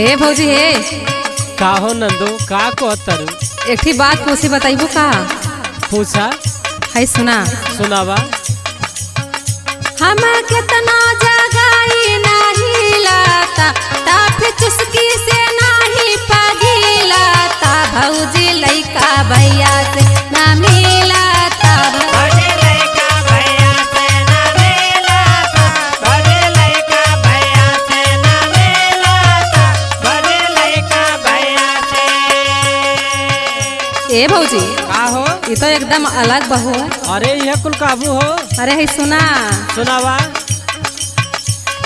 हे भौजी हे का हो नंदो का कहतर? एक ही बात पूछी बताइबू का? पूछा। है सुना। सुनावा। हम कितना जगाई नहीं लाता ताफे चुस्की से नहीं पगीलाता भौजी लइका भैया से ना मिलाता भौजी लइका भैया से ना मिलाता भौजी लइका भैया से ना मिलाता भौजी लइका भैया से। ए भौजी का हो? ये तो एकदम अलग बहू है। अरे यह कुल काबू हो। अरे है सुना। सुनावा।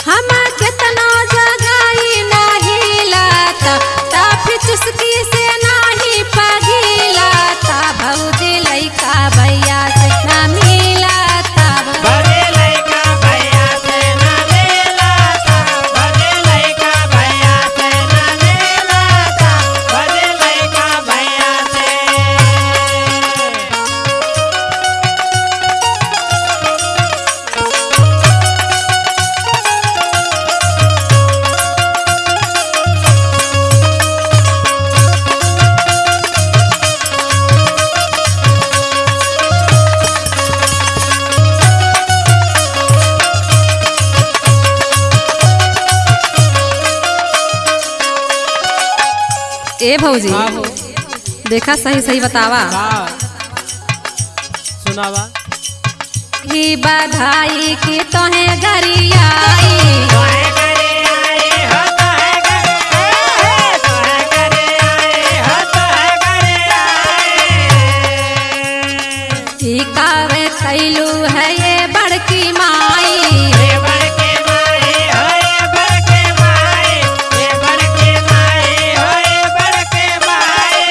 हम कितना जगाई नहीं लाता ताफे चुस्की से नहीं पगीलाता भौजी लइका भैया से ना मिलाता भौजी लइका भैया से ना मिलाता भौजी लइका भैया से ना मिलाता भौजी लइका भैया से। ए भौजी का हो? देखा सही सही बतावा। का? सुनावा। ही बधाई की तोहे गरियाई तोहे घरे आए हो तोहे घरे आए तोहे घरे आए हो तोहे घरे आए। ही कावे कैलू है ये बड़की माई ये बड़के माए हो ये बड़के माए ये बड़के माए हो ये बड़के माए।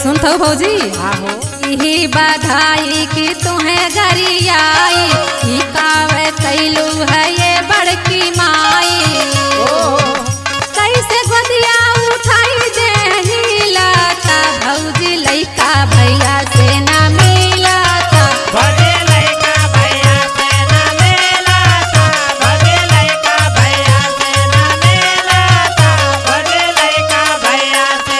सुन थो भौजी का हो? ही बधाई की तुम्हें गरियाई ही कावे कैलू है ये बड़की माई कैसे गोदिया उठाई दे हिलाता भौजी लइका भैया से ना मिलाता भौजी लइका भैया से ना मिलाता भौजी लइका भैया से ना मिलाता भौजी लइका भैया से।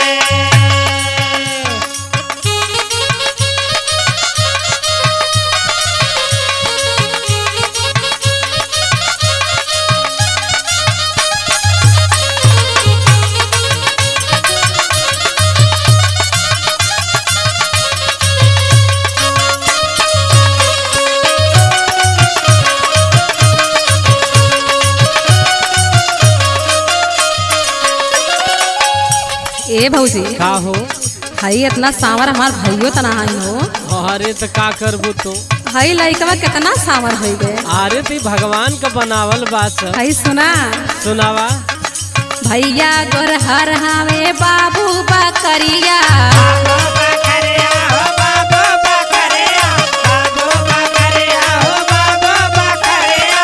ए भौजी का हो? हई इतना सांवर हमार भैयो तना हई हो अरे तो का करबू तू? हई लइकवा कितना सांवर हो गए। अरे ती भगवान का बनावल बात है। हई सुना। सुनावा। भैया गोरहर हमें बाबू बकरिया बाबू बकरिया हो बाबू बकरिया बाबू बकरिया हो बाबू बकरिया।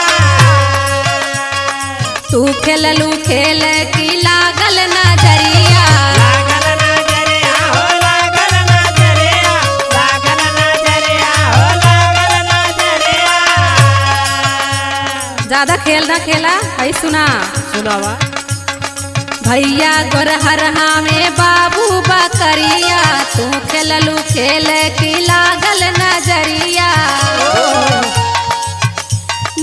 तू खेललू खेल की लागल नजरिया लागल नजरिया हो लागल नजरिया लागल नजरिया हो लागल नजरिया। ज्यादा खेल ना खेला। हई सुना। सुनावा। भैया गोरहर हमें बाबू बकरिया तू खेललू खेल की लागल नजरिया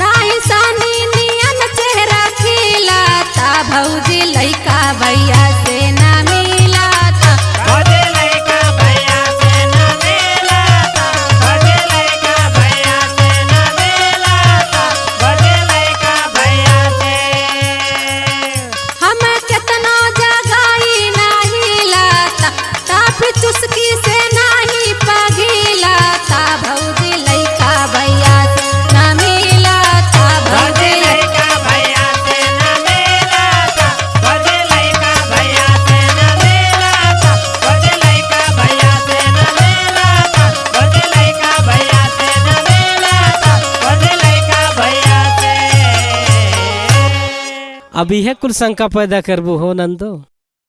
नाही सानी नियन चेहरा खिलाता भौजी लइका भैया से ना मिलाता भौजी लइका भैया से ना मिलाता भौजी लइका भैया से ना मिलाता भौजी लइका भैया से। हम कितना जगाई नहीं लाता ताफे चुस्की से नहीं पगीलाता भौजी लइका भैया से ना मिलाता भौजी भौजी लइका भैया से ना मिलाता भौजी लइका भैया से ना मिलाता भौजी लइका भैया से ना मिलाता भौजी लइका भैया से ना मिलाता भौजी लइका भैया से। अब यह कुल शंका पैदा करबू हो नंदो?